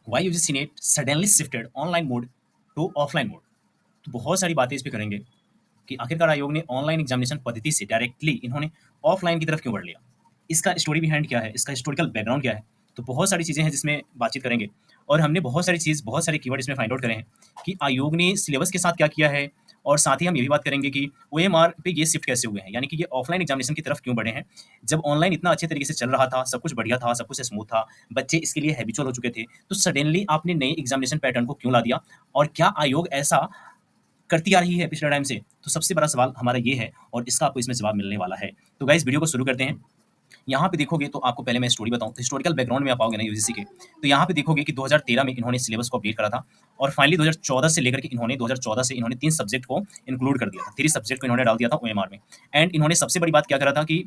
Why UGC NET suddenly shifted online mode to offline mode. तो बहुत सारी बातें इस पे करेंगे कि आखिरकार आयोग ने ऑनलाइन एग्जामिनेशन पद्धति से डायरेक्टली इन्होंने ऑफलाइन की तरफ क्यों बढ़ लिया, इसका स्टोरी बिहाइंड क्या है, इसका हिस्टोरिकल बैकग्राउंड क्या है। तो बहुत सारी चीज़ें हैं जिसमें बातचीत करेंगे और हमने बहुत सारे कीवर्ड इसमें फाइंड आउट करे हैं कि आयोग ने सिलेबस के साथ क्या किया है। और साथ ही हम ये भी बात करेंगे कि ओएमआर पे ये शिफ्ट कैसे हुए हैं, यानी कि ये ऑफलाइन एग्जामिनेशन की तरफ क्यों बढ़े हैं। जब ऑनलाइन इतना अच्छे तरीके से चल रहा था, सब कुछ बढ़िया था, सब कुछ स्मूथ था, बच्चे इसके लिए हैबिचुअल हो चुके थे, तो सडनली आपने नए एग्जामिनेशन पैटर्न को क्यों ला दिया। और क्या आयोग ऐसा करती आ रही है पिछले टाइम से। तो सबसे बड़ा सवाल हमारा ये है और इसका आपको इसमें जवाब मिलने वाला है। तो गाइस वीडियो को शुरू करते हैं। यहाँ पे देखोगे तो आपको पहले मैं स्टोरी बताऊँ, तो हिस्टोरिकल बैकग्राउंड में आप आओगे ना यूजीसी के, तो यहाँ पे देखोगे कि 2013 में इन्होंने सिलेबस को अपडेट करा था और फाइनली 2014 से लेकर के इन्होंने 2014 से इन्होंने 3 सब्जेक्ट को इंक्लूड कर दिया था। 3 सब्जेक्ट को इन्होंने डाल दिया था ओएमआर में। एंड इन्होंने सबसे बड़ी बात क्या करा था कि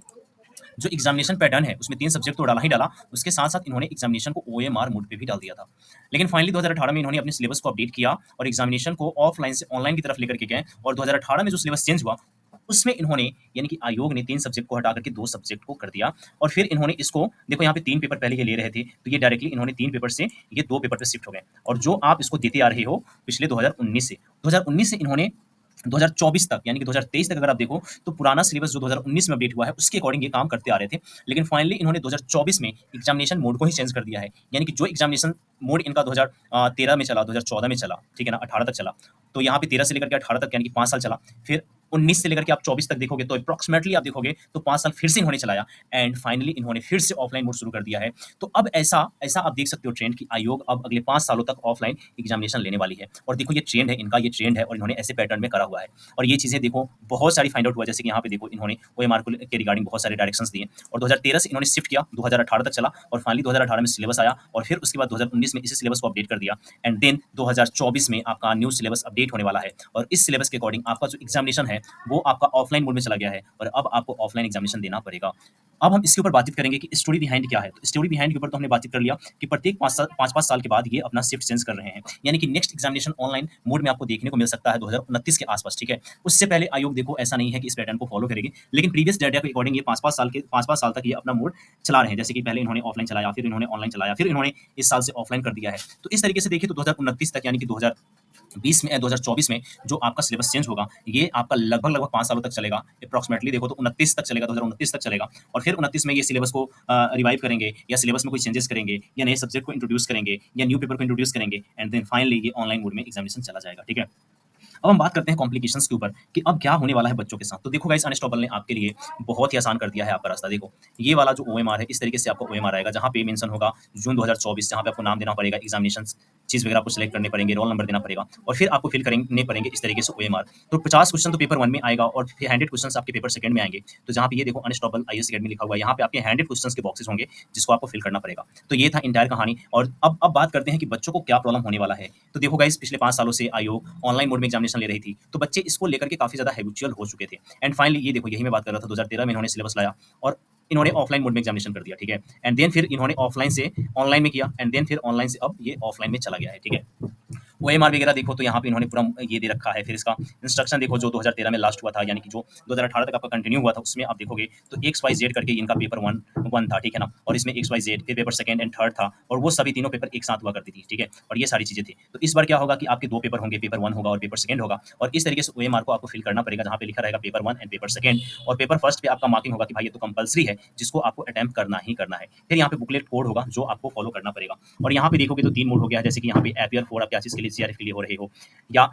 जो एग्जामिनेशन पैटर्न है उसमें 3 सब्जेक्ट तो डाला ही डाला, उसके साथ-साथ इन्होंने एग्जामिनेशन को ओएमआर मोड पे भी डाल दिया था। लेकिन फाइनली 2018 में इन्होंने अपने सिलेबस को अपडेट किया और एग्जामिनेशन को ऑफलाइन से ऑनलाइन की तरफ लेकर के गए और 2018 में जो सिलेबस चेंज हुआ, उसमें इन्होंने यानी कि आयोग ने 3 सब्जेक्ट को हटा करके 2 सब्जेक्ट को कर दिया और फिर इन्होंने इसको देखो यहाँ पे 3 पेपर पहले ये ले रहे थे, तो ये डायरेक्टली इन्होंने 3 पेपर से ये 2 पेपर पे शिफ्ट हो गए और जो आप इसको देते आ रहे हो पिछले 2019 से इन्होंने 2024 तक यानी कि 2023 तक अगर आप देखो तो पुराना सिलेबस जो 2019 में अपडेट हुआ है उसके अकॉर्डिंग ये काम करते आ रहे थे। लेकिन फाइनली इन्होंने 2024 में एग्जामिनेशन मोड को ही चेंज कर दिया है, यानी कि जो एग्जामिनेशन मोड इनका 2013 में चला, 2014 में चला, ठीक है ना, 18 तक चला, तो यहाँ पे 13 से लेकर के 18 तक यानी कि 5 साल चला। फिर 19 से लेकर के आप 24 तक देखोगे तो अप्रॉक्सिमेटली आप देखोगे तो 5 साल फिर से इन्होंने चलाया एंड फाइनली इन्होंने फिर से ऑफलाइन मोड शुरू कर दिया है। तो अब ऐसा ऐसा आप देख सकते हो ट्रेंड कि आयोग अब अगले 5 सालों तक ऑफलाइन एग्जामिनेशन लेने वाली है और देखो ये ट्रेंड है इनका, ये ट्रेंड है और इन्होंने ऐसे पैटर्न में करा हुआ है। और ये चीज़ें देखो बहुत सारी फाइंड आउट हुआ, जैसे कि यहाँ पे देखो इन्होंने ओएमआर को के रिगार्डिंग बहुत सारे डायरेक्शंस दिए और 2013 से इन्होंने शिफ्ट किया, 2018 तक चला और फाइनली 2018 में सिलेबस आया और फिर उसके बाद 2019 में इसी सिलेबस को अपडेट कर दिया एंड देन 2024 में आपका न्यू सिलेबस अपडेट होने वाला है और इस सिलेबस के अकॉर्डिंग आपका जो एग्जामिनेशन है वो आपका ऑफलाइन मोड में चला गया है और अब आपको ऑफलाइन एग्जामिनेशन देना पड़ेगा। अब हम इसके ऊपर बातचीत करेंगे कि स्टोरी बिहाइंड क्या है। तो स्टोरी बिहाइंड के ऊपर तो हमने बातचीत कर लिया कि प्रत्येक 5 साल के बाद ये अपना शिफ्ट चेंज कर रहे हैं, यानी कि नेक्स्ट एग्जामिनेशन ऑनलाइन मोड में आपको देखने को मिल सकता है 2029 के आसपास, ठीक है। उससे पहले आयोग देखो ऐसा नहीं है कि इस पैटर्न को फॉलो करेगी, लेकिन प्रीवियस डाटा के अकॉर्डिंग ये 5 साल तक ये अपना मोड चला रहे हैं। जैसे कि पहले इन्होंने ऑफलाइन चलाया, फिर इन्होंने ऑनलाइन चलाया, फिर इन्होंने इस साल से ऑफलाइन कर दिया है। तो इस तरीके से देखिए तो 2029 तक यानी कि 2020 में 2024 में जो आपका सिलेबस चेंज होगा ये आपका लगभग 5 सालों तक चलेगा। अप्रॉक्सिमेटली देखो तो 29 तक चलेगा, 2029 तक चलेगा और फिर 29 में ये सिलेबस को रिवाइव करेंगे या सिलेबस में कोई चेंजेस करेंगे या नए सब्जेक्ट को इंट्रोड्यूस करेंगे या न्यू पेपर को इंट्रोड्यूस करेंगे एंड देन फाइनली ये ऑनलाइन मोड में एग्जामिनेशन चला जाएगा, ठीक है। अब हम बात करते हैं कॉम्प्लिकेशंस के ऊपर कि अब क्या होने वाला है बच्चों के साथ। तो देखो गाइस अनस्टॉपेबल ने आपके लिए बहुत ही आसान कर दिया है आपका रास्ता। देखो ये वाला जो ओएमआर है इस तरीके से आपका ओएमआर आएगा जहाँ पे मेंशन होगा जून 2024, जहाँ पे आपको नाम देना पड़ेगा, एग्जामिनेशन चीज वगैरह आपको सिलेक्ट करने पड़ेंगे, रोल नंबर देना पड़ेगा और फिर आपको फिल करने पड़ेंगे इस तरीके से ओएमआर। तो 50 क्वेश्चन तो पेपर 1 में आएगा और फिर 100 क्वेश्चन आपके पेपर 2 में आएंगे। तो जहाँ पे ये देखो अनस्टॉपेबल आईएएस अकेडमी लिखा हुआ है, यहाँ पे आपके 100 क्वेश्चन के बॉक्सेस होंगे जिसको आपको फिल करना पड़ेगा। तो ये था इंटायर कहानी। और अब बात करते हैं कि बच्चों को क्या प्रॉब्लम होने वाला है। तो देखो गाइस पिछले 5 सालों से आयोग ऑनलाइन मोड में एग्जामिनेशन ले रही थी, तो बच्चे इसको लेकर के काफी ज्यादा हैबिचुअल हो चुके थे एंड फाइनली ये देखो यही मैं बात कर रहा था, 2013 में इन्होंने सिलेबस लाया और इन्होंने ऑफलाइन मोड में एग्जामिनेशन कर दिया, ठीक है। एंड देन फिर इन्होंने ऑफलाइन से ऑनलाइन में किया एंड देन फिर ऑनलाइन से अब ये ऑफलाइन में चला गया है, ठीक है। ओएमआर वगैरह देखो तो यहाँ पे इन्होंने पूरा ये दे रखा है। फिर इसका इंस्ट्रक्शन देखो जो 2013 में लास्ट हुआ था, यानी कि जो 2018 तक आपका कंटिन्यू हुआ था, उसमें आप देखोगे तो XYZ करके इनका पेपर वन था, ठीक है ना। और इसमें XYZ फिर पेपर 2 एंड 3 था और वो सभी तीनों पेपर एक साथ हुआ करती थी, ठीक है। और ये सारी चीजें थी। तो इस बार क्या होगा कि आपके 2 पेपर होंगे, पेपर 1 होगा और पेपर 2 होगा और इस तरीके से ओएमआर को आपको फिल करना पड़ेगा जहाँ पे लिखा रहेगा पेपर 1 एंड पेपर 2 और पेपर 1 पे आपका मार्किंग होगा कि भाई ये तो कंपलसरी है जिसको आपको अटेम्प्ट करना ही करना है। फिर यहाँ पे बुकलेट कोड होगा जो आपको फॉलो करना पड़ेगा और यहाँ पे देखोगे तो 3 मोड हो गया, जैसे कि यहाँ पे एपीआर 4 आप क्या चीज के लिए, सीआरएफ के लिए हो रहे हो या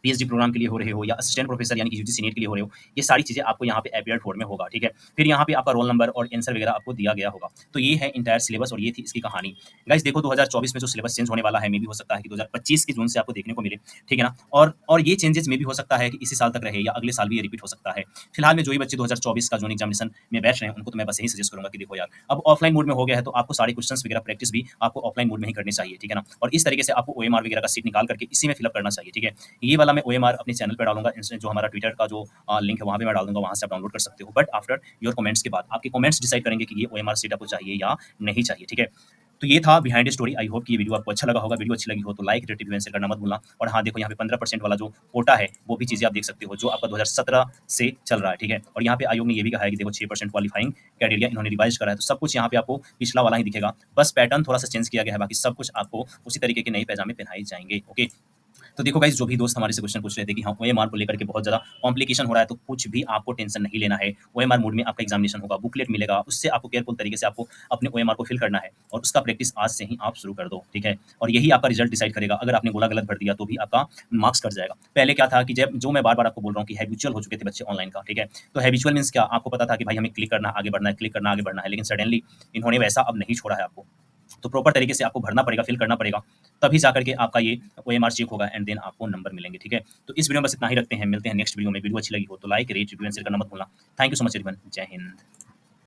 पीएचडी प्रोग्राम के लिए हो रहे हो या असिस्टेंट प्रोफेसर यानी कि यूजीसी नेट के लिए हो रहे हो, ये सारी चीजें आपको यहाँ पे एपीआर 4 में होगा, ठीक है। फिर यहाँ पे आपका रोल नंबर और आंसर वगैरह आपको दिया गया होगा। तो ये है इंटायर सिलेबस और ये थी इसकी कहानी। गाइस देखो 2024 में जो सिलेबस चेंज होने वाला है, मे भी हो सकता है कि 2025 के जून से आपको देखने को मिले, ठीक है ना। और ये चेंजेस में भी हो सकता है कि इसी साल तक रहे या अगले साल भी ये रिपीट हो सकता है। फिलहाल में जो ही बच्चे 2024 का जो एग्जामिनेशन में बैठ रहे हैं उनको तो मैं बस यही सजेस्ट करूंगा कि देखो यार अब ऑफलाइन मोड में हो गया है तो आपको सारे क्वेश्चंस वगैरह प्रैक्टिस भी आपको ऑफलाइन मोड में ही करनी चाहिए, ठीक है ना। और इस तरीके से आपको ओएमआर वगैरह का सीट निकाल करके इसी में फिलअप करना चाहिए, ठीक है। ये वाला मैं ओएमआर अपने चैनल पे डालूंगा, जो हमारा ट्विटर का जो लिंक है वहाँ पे मैं डाल दूंगा, वहाँ से आप डाउनलोड कर सकते हो। बट आफ्टर योर कमेंट्स के बाद आपके कमेंट्स डिसाइड करेंगे कि ये ओएमआर सीट आपको चाहिए या नहीं चाहिए, ठीक है। तो ये था बिहाइंड स्टोरी। आई होप कि ये वीडियो आपको अच्छा लगा होगा। वीडियो अच्छी लगी हो तो like, rate, review and share करना मत भूलना। और हाँ, देखो यहाँ पे 15% वाला जो कोटा है, वो भी चीज़ें आप देख सकते हो, जो आपका 2017 से चल रहा है, ठीक है? और यहाँ पे आयोग ने ये भी कहा है कि देखो 6% क्वालिफाइंग क्राइटेरिया इन्होंने रिवाइज़ करा है, तो सब कुछ यहाँ पे आपको पिछला वाला ही दिखेगा। बस पैटर्न थोड़ा-सा चेंज किया गया है, बाकी सब कुछ आपको उसी तरीके के नए पैजामे पहनाए जाएँगे, ओके? तो देखो गाइस, जो भी दोस्त हमारे से क्वेश्चन पूछ रहे थे कि हाँ, ओएमआर को लेकर के बहुत ज़्यादा कॉम्प्लिकेशन हो रहा है, तो कुछ भी आपको टेंशन नहीं लेना है। ओएमआर मोड में आपका एग्जामिनेशन होगा, बुकलेट मिलेगा, उससे आपको केयरफुल तरीके से आपको अपने ओएमआर को फिल करना है और उसका प्रैक्टिस आज से ही आप शुरू कर दो, ठीक है? और यही आपका रिजल्ट डिसाइड करेगा। अगर आपने गोला गलत भर दिया, तो भी आपका मार्क्स कट जाएगा। पहले क्या था कि जब जो मैं बार-बार आपको बोल रहा हूँ कि हैबिचुअल हो चुके थे बच्चे ऑनलाइन का, ठीक है? तो हैबिचुअल मीन्स क्या? आपको पता था कि भाई हमें क्लिक करना, आगे बढ़ना है, क्लिक करना, आगे बढ़ना है, लेकिन सडनली इन्होंने वैसा अब नहीं छोड़ा है आपको। तो प्रॉपर तरीके से आपको भरना पड़ेगा, फिल करना पड़ेगा, तभी जाकर के आपका ये ओएमआर चेक होगा एंड देन आपको नंबर मिलेंगे, ठीक है? तो इस वीडियो में बस इतना ही रखते हैं, मिलते हैं नेक्स्ट वीडियो में। वीडियो अच्छी लगी हो तो like, rate, review and share करना मत भूलना। Thank you so much everyone. जय हिंद।